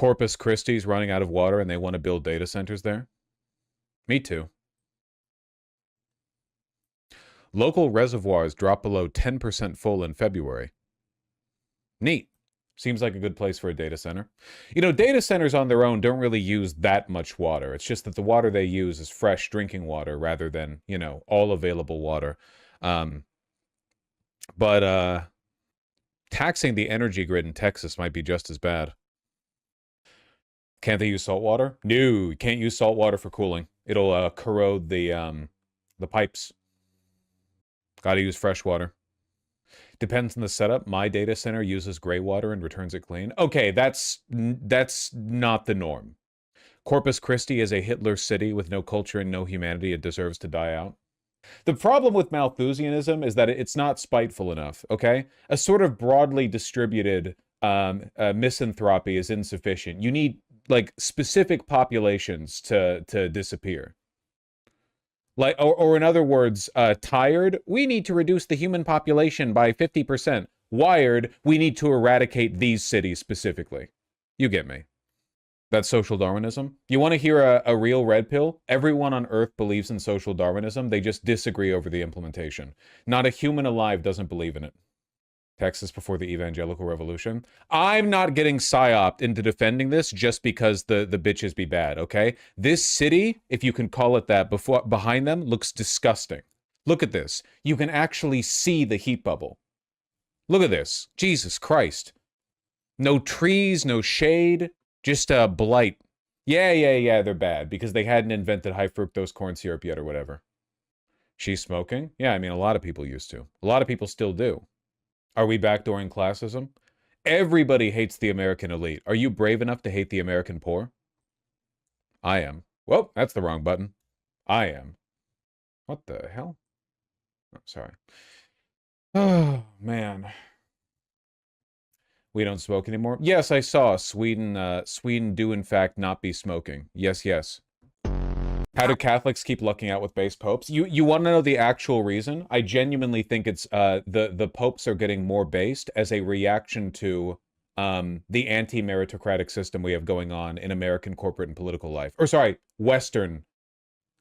Corpus Christi's running out of water and they want to build data centers there. Me too. Local reservoirs drop below 10% full in February. Neat. Seems like a good place for a data center. You know, data centers on their own don't really use that much water. It's just that the water they use is fresh drinking water rather than, you know, all available water. But taxing the energy grid in Texas might be just as bad. Can't they use salt water? No, you can't use salt water for cooling. It'll corrode the pipes. Gotta use fresh water. Depends on the setup. My data center uses gray water and returns it clean. Okay, that's not the norm. Corpus Christi is a Hitler city with no culture and no humanity. It deserves to die out. The problem with Malthusianism is that it's not spiteful enough, okay? A sort of broadly distributed misanthropy is insufficient. You need, like, specific populations to disappear. Like, or in other words, tired, we need to reduce the human population by 50%. Wired, we need to eradicate these cities specifically. You get me. That's social Darwinism. You want to hear a real red pill? Everyone on Earth believes in social Darwinism. They just disagree over the implementation. Not a human alive doesn't believe in it. Texas before the evangelical revolution. I'm not getting psyoped into defending this just because the bitches be bad, okay? This city, if you can call it that, behind them looks disgusting. Look at this. You can actually see the heat bubble. Look at this. Jesus Christ. No trees, no shade, just a blight. Yeah, they're bad because they hadn't invented high fructose corn syrup yet or whatever. She's smoking? Yeah, I mean, a lot of people used to. A lot of people still do. Are we backdooring classism? Everybody hates the American elite. Are you brave enough to hate the American poor? I am. Whoa, that's the wrong button. I am. What the hell? Oh, sorry. Oh, man. We don't smoke anymore? Yes, I saw Sweden. Sweden do in fact not be smoking. Yes. How do Catholics keep lucking out with base popes? You want to know the actual reason? I genuinely think it's the popes are getting more based as a reaction to the anti-meritocratic system we have going on in American corporate and political life. Or sorry, Western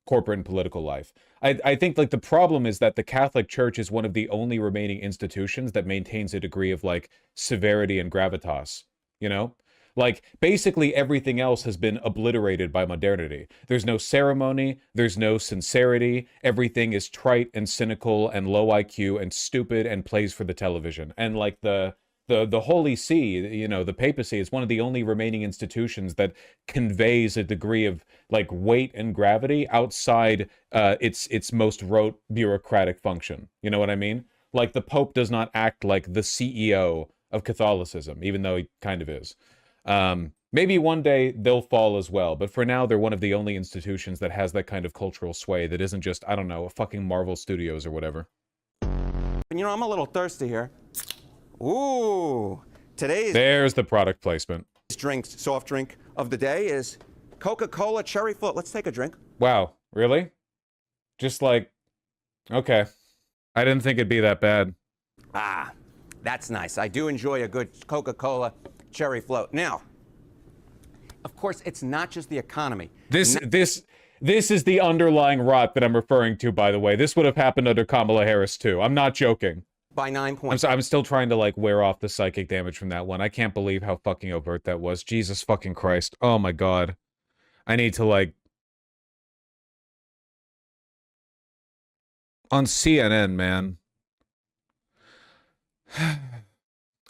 corporate and political life. I think like the problem is that the Catholic Church is one of the only remaining institutions that maintains a degree of like severity and gravitas, you know? Like, basically everything else has been obliterated by modernity. There's no ceremony, there's no sincerity, everything is trite and cynical and low IQ and stupid and plays for the television. And like the Holy See, you know, the papacy is one of the only remaining institutions that conveys a degree of like weight and gravity outside its most rote bureaucratic function. You know what I mean? Like the Pope does not act like the CEO of Catholicism, even though he kind of is. Maybe one day they'll fall as well, but for now they're one of the only institutions that has that kind of cultural sway that isn't just, I don't know, a fucking Marvel Studios or whatever. You know, I'm a little thirsty here. Ooh, there's the product placement. Soft drink of the day is Coca-Cola Cherry Float. Let's take a drink. Wow, really? Just like, okay. I didn't think it'd be that bad. Ah, that's nice. I do enjoy a good Coca-Cola Cherry Float. Now, of course, it's not just the economy. This is the underlying rot that I'm referring to, by the way. This would have happened under Kamala Harris, too. I'm not joking. By 9 points. I'm still trying to, like, wear off the psychic damage from that one. I can't believe how fucking overt that was. Jesus fucking Christ. Oh, my God. I need to, like... On CNN, man.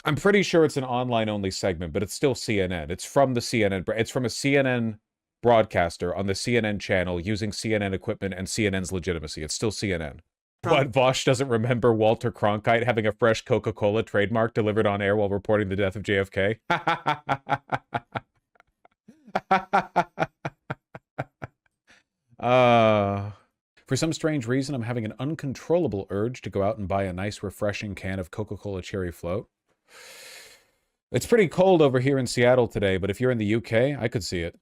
I'm pretty sure it's an online-only segment, but it's still CNN. It's from the CNN... It's from a CNN broadcaster on the CNN channel using CNN equipment and CNN's legitimacy. It's still CNN. But Vaush doesn't remember Walter Cronkite having a fresh Coca-Cola trademark delivered on air while reporting the death of JFK? For some strange reason, I'm having an uncontrollable urge to go out and buy a nice, refreshing can of Coca-Cola Cherry Float. It's pretty cold over here in Seattle today, but if you're in the UK, I could see it.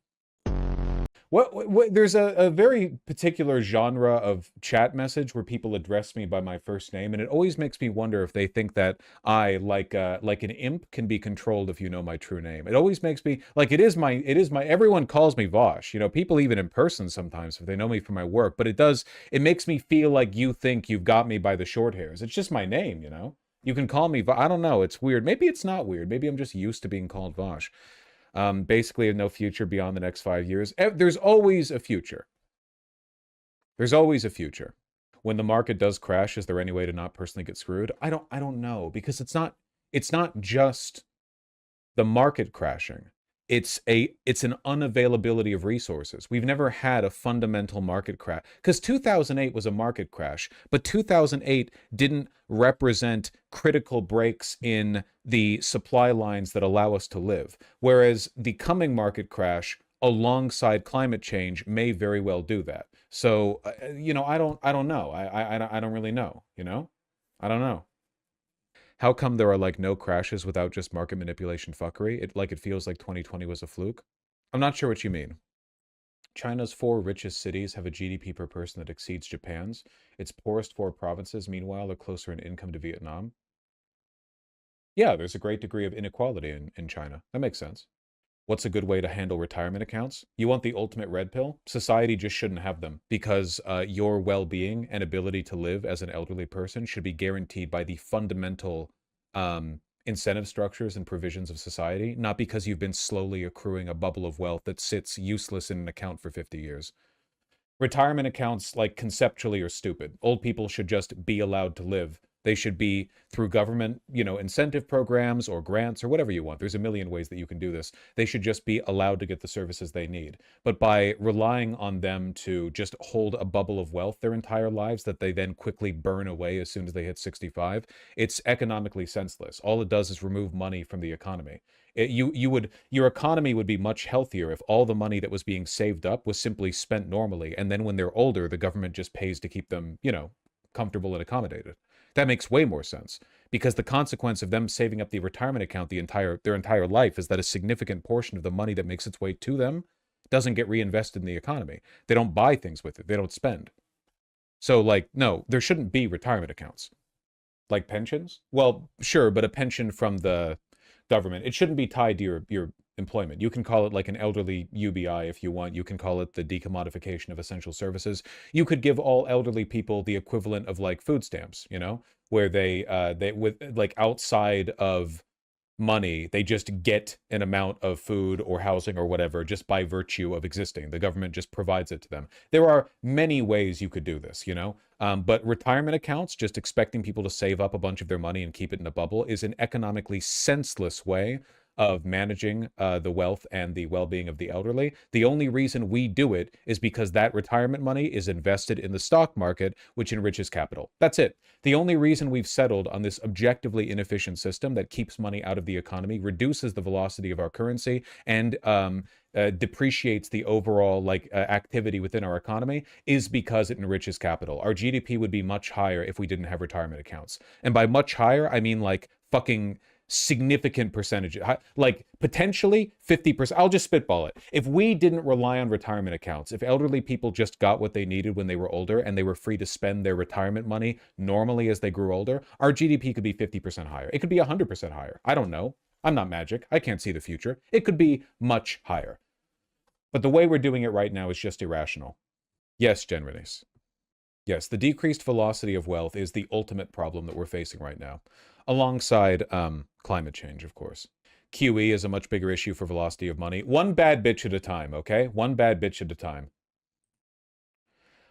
What there's a very particular genre of chat message where people address me by my first name, and it always makes me wonder if they think that I, like an imp, can be controlled if you know my true name. It always makes me like it is my everyone calls me Vaush. You know, people even in person sometimes if they know me from my work, but it makes me feel like you think you've got me by the short hairs. It's just my name, you know? You can call me I don't know, it's weird. Maybe it's not weird. Maybe I'm just used to being called Vaush. Basically, no future beyond the next 5 years. There's always a future. There's always a future. When the market does crash, is there any way to not personally get screwed? I don't know, because it's not just the market crashing. It's an unavailability of resources. We've never had a fundamental market crash, because 2008 was a market crash, but 2008 didn't represent critical breaks in the supply lines that allow us to live. Whereas the coming market crash alongside climate change may very well do that. So, I don't know. I don't really know, I don't know. How come there are like no crashes without just market manipulation fuckery? It feels like 2020 was a fluke. I'm not sure what you mean. China's 4 richest cities have a GDP per person that exceeds Japan's. Its poorest 4 provinces, meanwhile, are closer in income to Vietnam. Yeah, there's a great degree of inequality in China. That makes sense. What's a good way to handle retirement accounts? You want the ultimate red pill? Society just shouldn't have them, because your well-being and ability to live as an elderly person should be guaranteed by the fundamental incentive structures and provisions of society, not because you've been slowly accruing a bubble of wealth that sits useless in an account for 50 years. Retirement accounts, like, conceptually are stupid. Old people should just be allowed to live. They should be through government, incentive programs or grants or whatever you want. There's a million ways that you can do this. They should just be allowed to get the services they need. But by relying on them to just hold a bubble of wealth their entire lives that they then quickly burn away as soon as they hit 65, it's economically senseless. All it does is remove money from the economy. Your economy would be much healthier if all the money that was being saved up was simply spent normally, and then when they're older, the government just pays to keep them, comfortable and accommodated. That makes way more sense, because the consequence of them saving up the retirement account their entire life is that a significant portion of the money that makes its way to them doesn't get reinvested in the economy. They don't buy things with it. They don't spend. So, no, there shouldn't be retirement accounts. Like pensions? Well, sure, but a pension from the government, it shouldn't be tied to your employment. You can call it like an elderly UBI if you want. You can call it the decommodification of essential services. You could give all elderly people the equivalent of like food stamps, where they with like outside of money, they just get an amount of food or housing or whatever just by virtue of existing. The government just provides it to them. There are many ways you could do this, but retirement accounts, just expecting people to save up a bunch of their money and keep it in a bubble, is an economically senseless way of managing the wealth and the well-being of the elderly. The only reason we do it is because that retirement money is invested in the stock market, which enriches capital. That's it. The only reason we've settled on this objectively inefficient system that keeps money out of the economy, reduces the velocity of our currency, and depreciates the overall activity within our economy, is because it enriches capital. Our GDP would be much higher if we didn't have retirement accounts. And by much higher, I mean like fucking significant percentage, like potentially 50%. I'll just spitball it. If we didn't rely on retirement accounts, if elderly people just got what they needed when they were older and they were free to spend their retirement money normally as they grew older, our GDP could be 50% higher. It could be 100% higher. I don't know. I'm not magic. I can't see the future. It could be much higher. But the way we're doing it right now is just irrational. Yes, Generis. Yes, the decreased velocity of wealth is the ultimate problem that we're facing right now, alongside climate change, of course. QE is a much bigger issue for velocity of money. One bad bitch at a time, okay? One bad bitch at a time.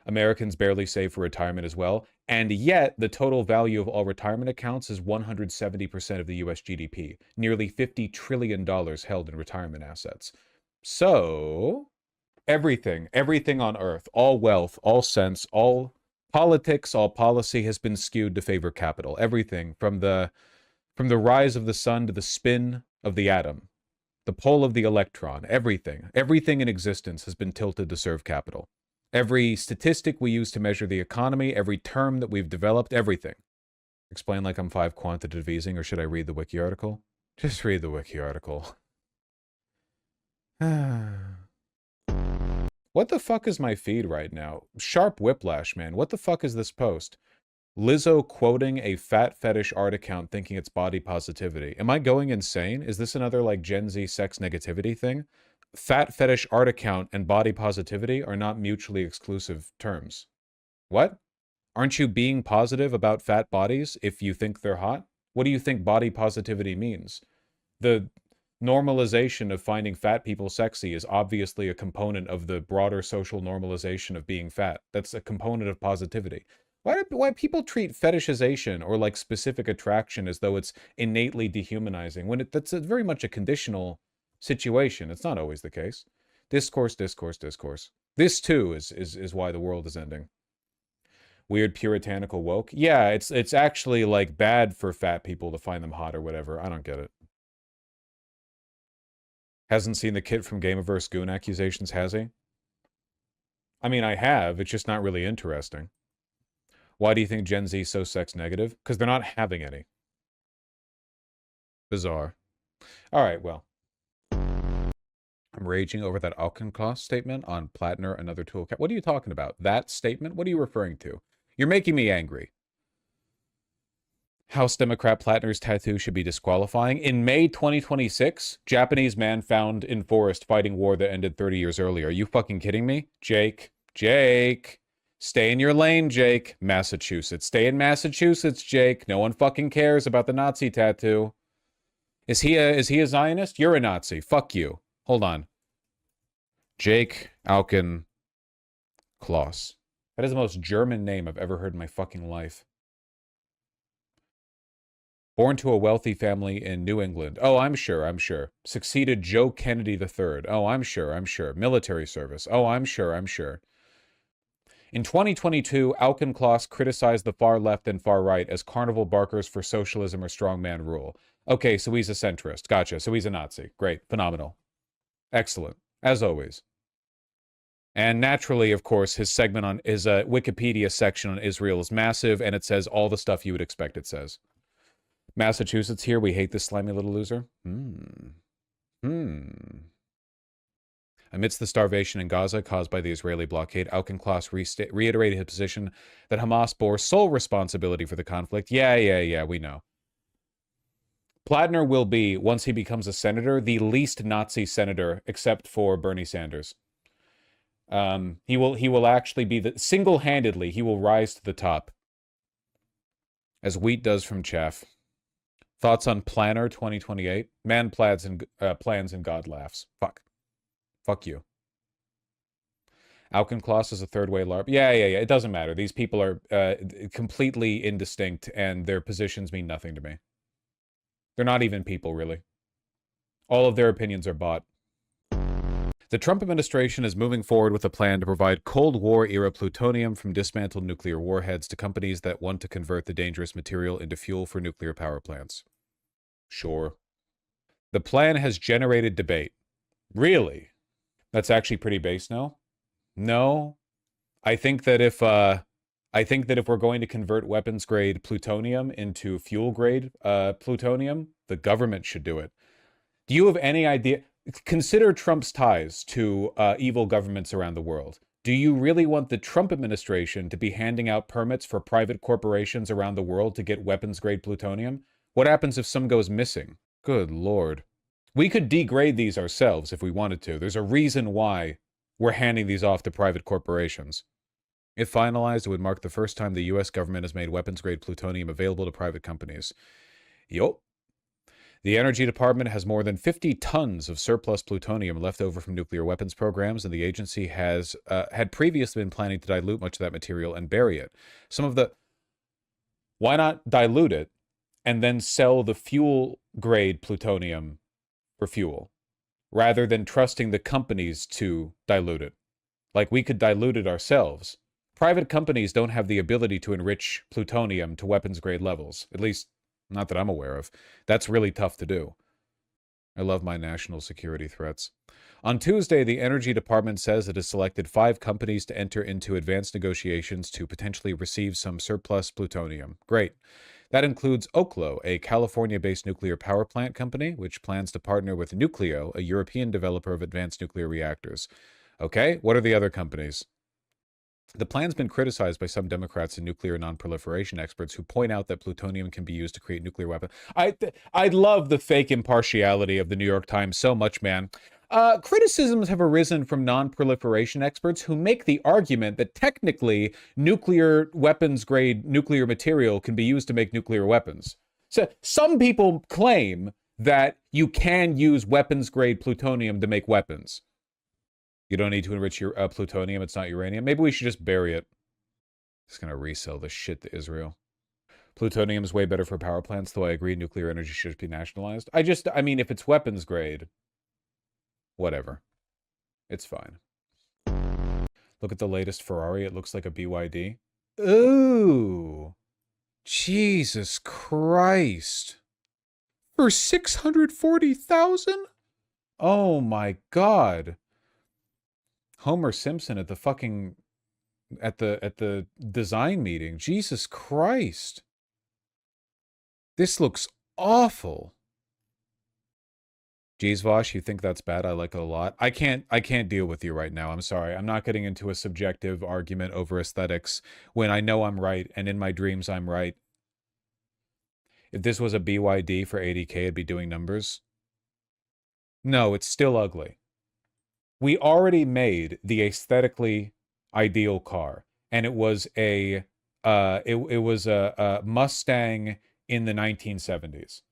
Americans barely save for retirement as well, and yet the total value of all retirement accounts is 170% of the US GDP, nearly $50 trillion held in retirement assets. So, everything on earth, all wealth, all sense, all politics, all policy has been skewed to favor capital. Everything from the rise of the sun to the spin of the atom, the pull of the electron, everything in existence has been tilted to serve capital. Every statistic we use to measure the economy, every term that we've developed, everything. Explain like I'm 5 quantitative easing, or should I read the wiki article? Just read the wiki article. What the fuck is my feed right now? Sharp whiplash, man. What the fuck is this post? Lizzo quoting a fat fetish art account thinking it's body positivity. Am I going insane? Is this another like Gen Z sex negativity thing? Fat fetish art account and body positivity are not mutually exclusive terms. What? Aren't you being positive about fat bodies if you think they're hot? What do you think body positivity means? The normalization of finding fat people sexy is obviously a component of the broader social normalization of being fat. That's a component of positivity. Why people treat fetishization or like specific attraction as though it's innately dehumanizing when that's very much a conditional situation. It's not always the case. Discourse, discourse, discourse. This too is why the world is ending. Weird puritanical woke. Yeah, it's actually like bad for fat people to find them hot or whatever. I don't get it. Hasn't seen the kid from Gameaverse Goon accusations, has he? I mean, I have. It's just not really interesting. Why do you think Gen Z is so sex negative? Because they're not having any. Bizarre. All right, well. I'm raging over that Alkenkos statement on Platner, another tool. What are you talking about? That statement? What are you referring to? You're making me angry. House Democrat Platner's tattoo should be disqualifying. In May 2026, Japanese man found in forest fighting war that ended 30 years earlier. Are you fucking kidding me? Jake. Stay in your lane, Jake. Massachusetts. Stay in Massachusetts, Jake. No one fucking cares about the Nazi tattoo. Is he a Zionist? You're a Nazi. Fuck you. Hold on. Jake Alken Kloss. That is the most German name I've ever heard in my fucking life. Born to a wealthy family in New England. Oh, I'm sure. Succeeded Joe Kennedy III. Oh, I'm sure. Military service. Oh, I'm sure. In 2022, Alkenkloss criticized the far left and far right as carnival barkers for socialism or strongman rule. Okay, so he's a centrist. Gotcha. So he's a Nazi. Great. Phenomenal. Excellent. As always. And naturally, of course, his segment on his Wikipedia section on Israel is massive, and it says all the stuff you would expect it says. Massachusetts here, we hate this slimy little loser. Amidst the starvation in Gaza caused by the Israeli blockade, Alkenkloss reiterated his position that Hamas bore sole responsibility for the conflict. Yeah, we know. Platner will be, once he becomes a senator, the least Nazi senator except for Bernie Sanders. He will actually be single-handedly, he will rise to the top. As wheat does from chaff. Thoughts on Planner 2028? Man plans and God laughs. Fuck you. Alkenkloss is a third-way LARP. Yeah. It doesn't matter. These people are completely indistinct, and their positions mean nothing to me. They're not even people, really. All of their opinions are bought. The Trump administration is moving forward with a plan to provide Cold War-era plutonium from dismantled nuclear warheads to companies that want to convert the dangerous material into fuel for nuclear power plants. Sure. The plan has generated debate. Really? That's actually pretty base now? No. I think that if we're going to convert weapons-grade plutonium into fuel-grade plutonium, the government should do it. Do you have any idea? Consider Trump's ties to evil governments around the world. Do you really want the Trump administration to be handing out permits for private corporations around the world to get weapons-grade plutonium? What happens if some goes missing? Good Lord. We could degrade these ourselves if we wanted to. There's a reason why we're handing these off to private corporations. If finalized, it would mark the first time the U.S. government has made weapons-grade plutonium available to private companies. Yup. The Energy Department has more than 50 tons of surplus plutonium left over from nuclear weapons programs, and the agency has had previously been planning to dilute much of that material and bury it. Why not dilute it and then sell the fuel-grade plutonium for fuel, rather than trusting the companies to dilute it? Like, we could dilute it ourselves. Private companies don't have the ability to enrich plutonium to weapons-grade levels, at least not that I'm aware of. That's really tough to do. I love my national security threats. On Tuesday, the Energy Department says it has selected 5 companies to enter into advanced negotiations to potentially receive some surplus plutonium. Great. That includes Oklo, a California-based nuclear power plant company, which plans to partner with Nucleo, a European developer of advanced nuclear reactors. Okay, what are the other companies? The plan's been criticized by some Democrats and nuclear non-proliferation experts who point out that plutonium can be used to create nuclear weapons. I love the fake impartiality of the New York Times so much, man. Criticisms have arisen from non-proliferation experts who make the argument that technically nuclear weapons-grade nuclear material can be used to make nuclear weapons. So some people claim that you can use weapons-grade plutonium to make weapons. You don't need to enrich your plutonium. It's not uranium. Maybe we should just bury it. Just gonna resell this shit to Israel. Plutonium is way better for power plants, though I agree nuclear energy should be nationalized. I mean, if it's weapons grade, whatever. It's fine. Look at the latest Ferrari. It looks like a BYD. Ooh. Jesus Christ. For 640,000? Oh my God. Homer Simpson at the fucking at the design meeting. Jesus Christ. This looks awful. Geez, Vaush, you think that's bad? I like it a lot. I can't deal with you right now. I'm sorry. I'm not getting into a subjective argument over aesthetics when I know I'm right, and in my dreams I'm right. If this was a BYD for 80K, it'd be doing numbers. No, it's still ugly. We already made the aesthetically ideal car, and it was a Mustang in the 1970s.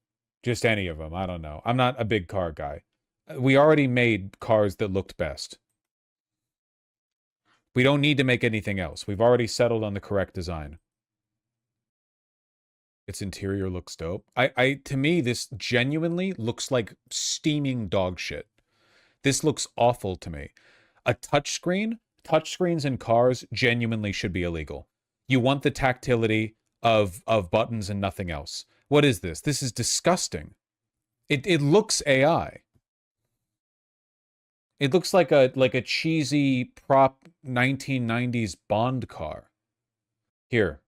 Just any of them. I don't know. I'm not a big car guy. We already made cars that looked best. We don't need to make anything else. We've already settled on the correct design. Its interior looks dope. To me, this genuinely looks like steaming dog shit. This looks awful to me. A touchscreen? Touchscreens in cars genuinely should be illegal. You want the tactility of buttons and nothing else. What is this? This is disgusting. It looks AI. It looks like a cheesy prop 1990s Bond car. Here.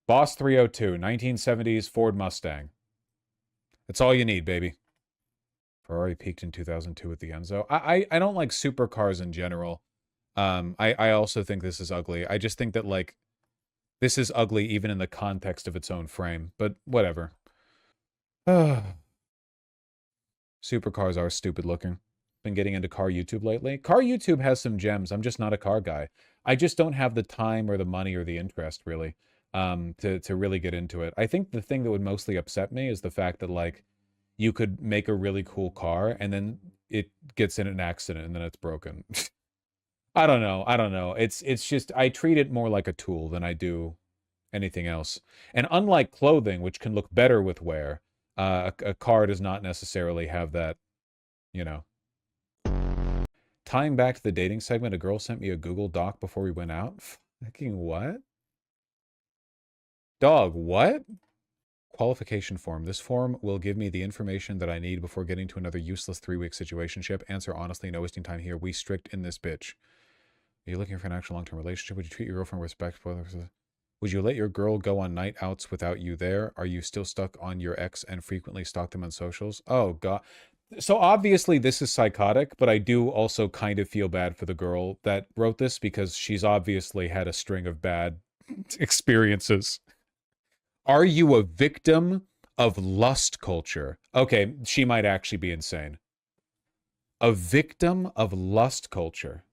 Boss 302, 1970s Ford Mustang. That's all you need, baby. Ferrari peaked in 2002 with the Enzo. I don't like supercars in general. I also think this is ugly. I just think that, like, this is ugly even in the context of its own frame. But whatever. Supercars are stupid looking. Been getting into car YouTube lately. Car YouTube has some gems. I'm just not a car guy. I just don't have the time or the money or the interest, really, to really get into it. I think the thing that would mostly upset me is the fact that, like, you could make a really cool car and then it gets in an accident and then it's broken. I don't know. It's just, I treat it more like a tool than I do anything else. And unlike clothing, which can look better with wear, a car does not necessarily have that, you know. Tying back to the dating segment, a girl sent me a Google Doc before we went out. Fucking what? Dog, what? Qualification form. This form will give me the information that I need before getting to another useless 3-week situationship. Answer honestly, no wasting time here. We strict in this bitch. Are you looking for an actual long-term relationship? Would you treat your girlfriend with respect? Would you let your girl go on night outs without you there? Are you still stuck on your ex and frequently stalk them on socials? Oh, God. So obviously this is psychotic, but I do also kind of feel bad for the girl that wrote this because she's obviously had a string of bad experiences. Are you a victim of lust culture? Okay, she might actually be insane. A victim of lust culture.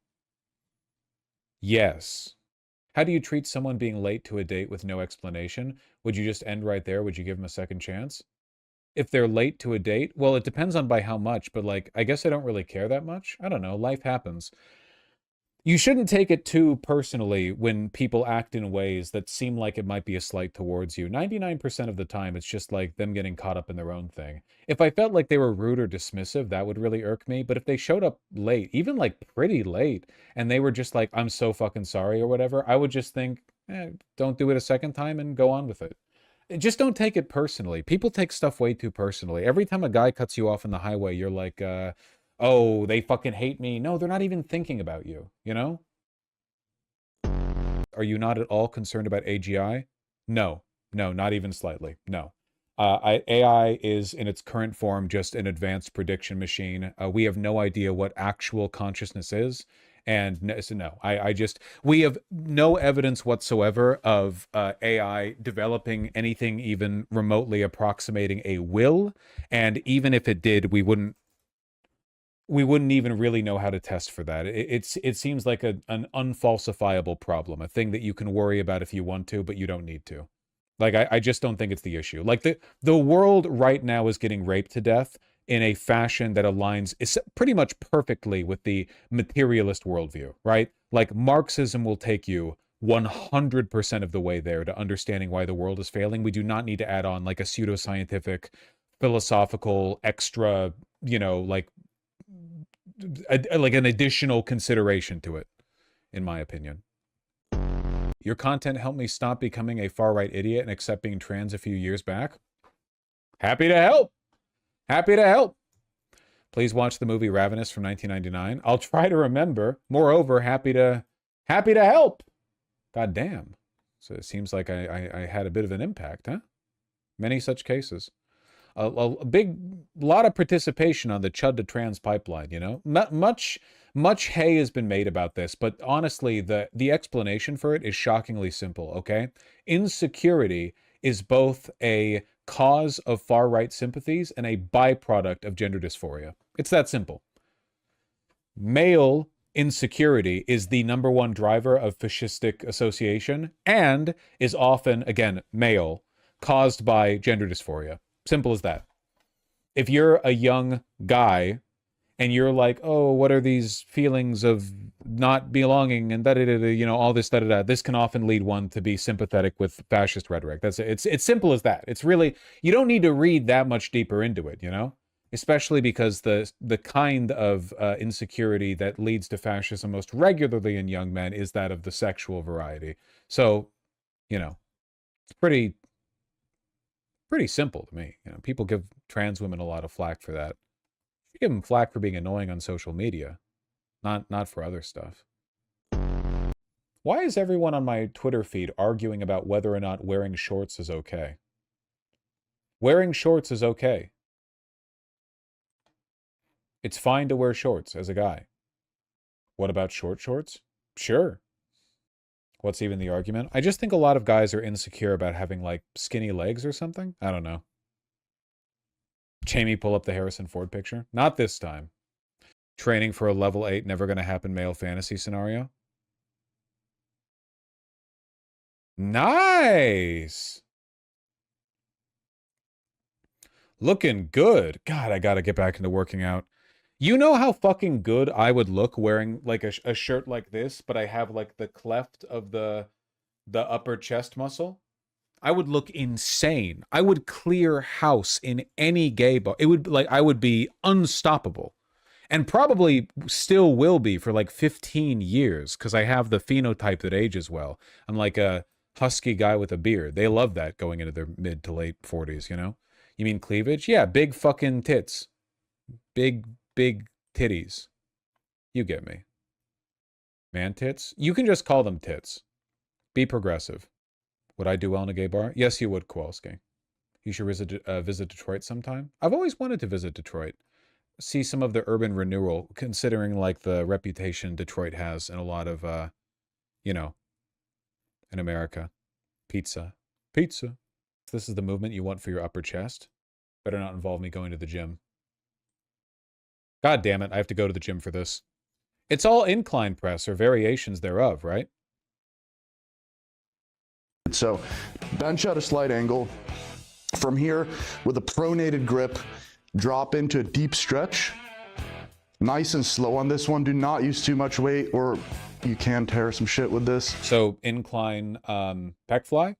Yes. How do you treat someone being late to a date with no explanation? Would you just end right there? Would you give them a second chance? If they're late to a date, well, it depends on by how much, but, like, I guess I don't really care that much. I don't know. Life happens. You shouldn't take it too personally when people act in ways that seem like it might be a slight towards you. 99% of the time, it's just like them getting caught up in their own thing. If I felt like they were rude or dismissive, that would really irk me. But if they showed up late, even like pretty late, and they were just like, I'm so fucking sorry or whatever, I would just think, don't do it a second time and go on with it. Just don't take it personally. People take stuff way too personally. Every time a guy cuts you off on the highway, you're like, oh, they fucking hate me. No, they're not even thinking about you, you know? Are you not at all concerned about AGI? No, not even slightly. No. AI is in its current form just an advanced prediction machine. We have no idea what actual consciousness is, And so no, I just, we have no evidence whatsoever of AI developing anything even remotely approximating a will. And even if it did, we wouldn't even really know how to test for that. It seems like an unfalsifiable problem, a thing that you can worry about if you want to, but you don't need to. Like, I just don't think it's the issue. Like, the world right now is getting raped to death in a fashion that aligns pretty much perfectly with the materialist worldview, right? Like, Marxism will take you 100% of the way there to understanding why the world is failing. We do not need to add on like a pseudoscientific, philosophical, extra, like an additional consideration to it, in my opinion. Your content helped me stop becoming a far-right idiot and accept being trans a few years back. Happy to help. Happy to help. Please watch the movie Ravenous from 1999. I'll try to remember. Moreover, happy to help. God damn. So it seems like I had a bit of an impact, huh? Many such cases. A lot of participation on the Chud to trans pipeline, Much hay has been made about this, but honestly, the explanation for it is shockingly simple, okay? Insecurity is both a cause of far-right sympathies and a byproduct of gender dysphoria. It's that simple. Male insecurity is the #1 driver of fascistic association and is often, again, male, caused by gender dysphoria. Simple as that. If you're a young guy and you're like, oh, what are these feelings of not belonging and all this, this can often lead one to be sympathetic with fascist rhetoric. It's simple as that. It's really, you don't need to read that much deeper into it, Especially because the kind of insecurity that leads to fascism most regularly in young men is that of the sexual variety. So, it's pretty simple to me. People give trans women a lot of flack for that. You give them flack for being annoying on social media, not for other stuff. Why is everyone on my Twitter feed arguing about whether or not wearing shorts is okay? Wearing shorts is okay. It's fine to wear shorts as a guy. What about short shorts? Sure. What's even the argument? I just think a lot of guys are insecure about having, like, skinny legs or something. I don't know. Jamie, pull up the Harrison Ford picture. Not this time. Training for a level 8, never gonna happen male fantasy scenario. Nice! Looking good. God, I gotta get back into working out. You know how fucking good I would look wearing, like, a shirt like this, but I have, like, the cleft of the upper chest muscle? I would look insane. I would clear house in any gay bar. It would, like, I would be unstoppable. And probably still will be for, like, 15 years, because I have the phenotype that ages well. I'm like a husky guy with a beard. They love that going into their mid to late 40s, You mean cleavage? Yeah, big fucking tits. Big titties. You get me. Man tits? You can just call them tits. Be progressive. Would I do well in a gay bar? Yes, you would, Kowalski. You should visit Detroit sometime. I've always wanted to visit Detroit. See some of the urban renewal, considering, like, the reputation Detroit has in a lot of, in America. Pizza. Pizza. If this is the movement you want for your upper chest, better not involve me going to the gym. God damn it, I have to go to the gym for this. It's all incline press or variations thereof, right? So, bench at a slight angle. From here, with a pronated grip, drop into a deep stretch. Nice and slow on this one. Do not use too much weight or you can tear some shit with this. So, incline pec fly?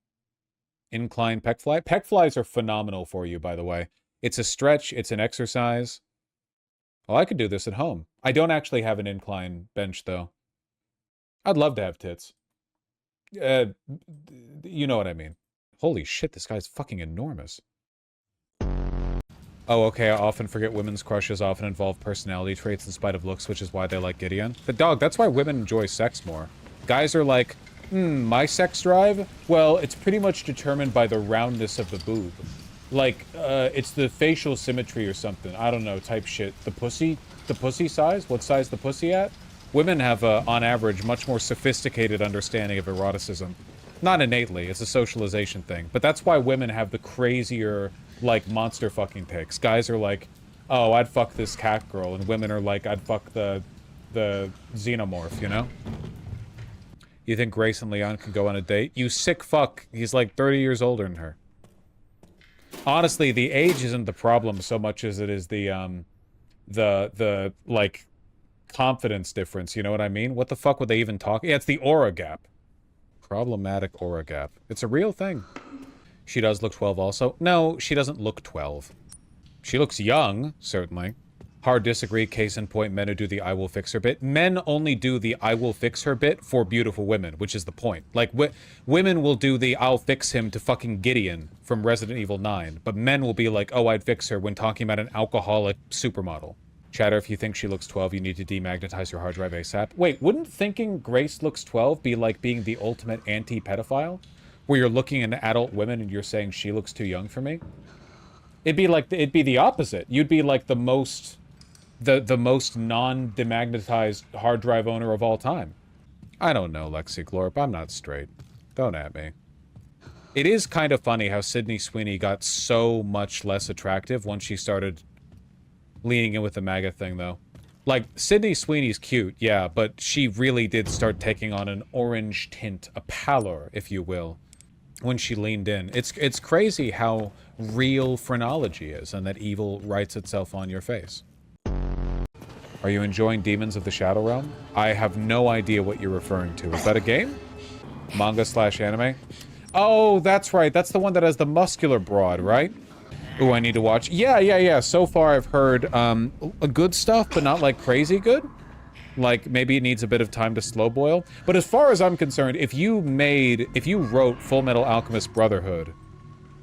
Incline pec fly? Pec flies are phenomenal for you, by the way. It's a stretch. It's an exercise. Oh, I could do this at home. I don't actually have an incline bench, though. I'd love to have tits. You know what I mean. Holy shit, this guy's fucking enormous. Oh, okay, I often forget women's crushes often involve personality traits in spite of looks, which is why they like Gideon. But dog, that's why women enjoy sex more. Guys are like, my sex drive? Well, it's pretty much determined by the roundness of the boob. Like, it's the facial symmetry or something. I don't know, type shit. The pussy size? What size the pussy at? Women have, on average, much more sophisticated understanding of eroticism. Not innately, it's a socialization thing. But that's why women have the crazier, like, monster fucking takes. Guys are like, oh, I'd fuck this cat girl, and women are like, I'd fuck the xenomorph, you know? You think Grace and Leon can go on a date? You sick fuck. He's like 30 years older than her. Honestly, the age isn't the problem so much as it is the like, confidence difference, you know what I mean? What the fuck would they even talk? Yeah, it's the aura gap. Problematic aura gap. It's a real thing. She does look 12 also. No, she doesn't look 12. She looks young, certainly. Hard disagree, case in point, men who do the I will fix her bit. Men only do the I will fix her bit for beautiful women, which is the point. Like, women will do the I'll fix him to fucking Gideon from Resident Evil 9, but men will be like, oh, I'd fix her when talking about an alcoholic supermodel. Chatter, if you think she looks 12, you need to demagnetize your hard drive ASAP. Wait, wouldn't thinking Grace looks 12 be like being the ultimate anti-pedophile? Where you're looking at adult women and you're saying she looks too young for me? It'd be like, it'd be the opposite. You'd be like the most non-demagnetized hard drive owner of all time. I don't know, LexiGlorp. I'm not straight. Don't at me. It is kind of funny how Sydney Sweeney got so much less attractive once she started leaning in with the MAGA thing, though. Like, Sydney Sweeney's cute, yeah, but she really did start taking on an orange tint, a pallor, if you will, when she leaned in. It's crazy how real phrenology is, and that evil writes itself on your face. Are you enjoying Demons of the Shadow Realm? I have no idea what you're referring to. Is that a game? Manga/anime? Oh, that's right. That's the one that has the muscular broad, right? Ooh, I need to watch. Yeah. So far, I've heard good stuff, but not like crazy good. Like, maybe it needs a bit of time to slow boil. But as far as I'm concerned, if you wrote Full Metal Alchemist Brotherhood,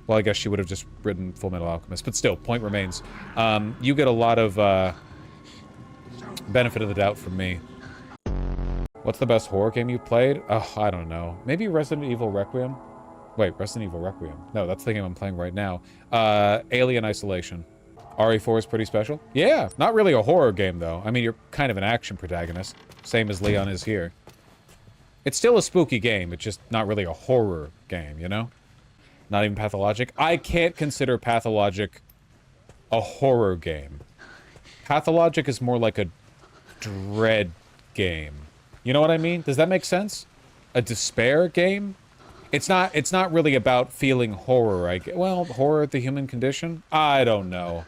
well, I guess she would have just written Full Metal Alchemist, but still, point remains. You get a lot of benefit of the doubt from me. What's the best horror game you played? Oh, I don't know. Maybe Resident Evil Requiem? Wait, Resident Evil Requiem. No, that's the game I'm playing right now. Alien Isolation. RE4 is pretty special. Yeah, not really a horror game, though. I mean, you're kind of an action protagonist. Same as Leon is here. It's still a spooky game. It's just not really a horror game, you know? Not even Pathologic. I can't consider Pathologic a horror game. Pathologic is more like a dread game. You know what I mean? Does that make sense? A despair game? It's not really about feeling horror. Well, horror at the human condition? I don't know.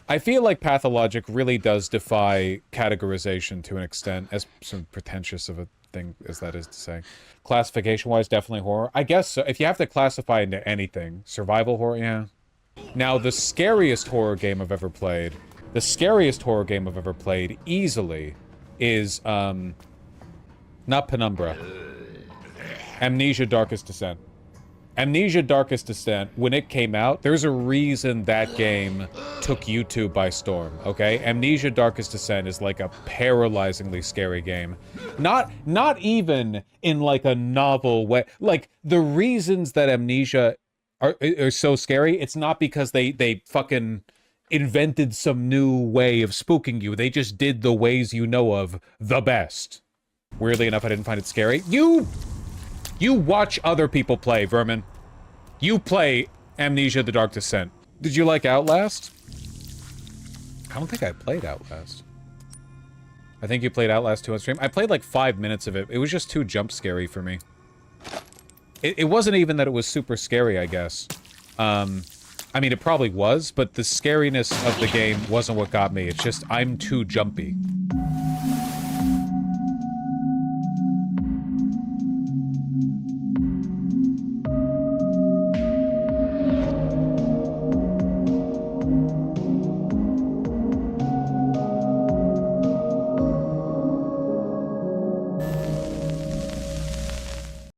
I feel like Pathologic really does defy categorization to an extent, as some pretentious of a thing as that is to say. Classification-wise, definitely horror. I guess so. If you have to classify into anything, survival horror, yeah. Now, the scariest horror game I've ever played, easily, is, not Penumbra. Amnesia Darkest Descent. Amnesia Darkest Descent, when it came out, there's a reason that game took YouTube by storm, okay? Amnesia Darkest Descent is like a paralyzingly scary game. Not even in like a novel way. Like, the reasons that Amnesia are so scary, it's not because they fucking invented some new way of spooking you. They just did the ways you know of the best. Weirdly enough, I didn't find it scary. You watch other people play, Vermin. You play Amnesia: The Dark Descent. Did you like Outlast? I don't think I played Outlast. I think you played Outlast 2 on stream. I played like 5 minutes of it. It was just too jump scary for me. It wasn't even that it was super scary, I guess. I mean, it probably was, but the scariness of the game wasn't what got me. It's just, I'm too jumpy.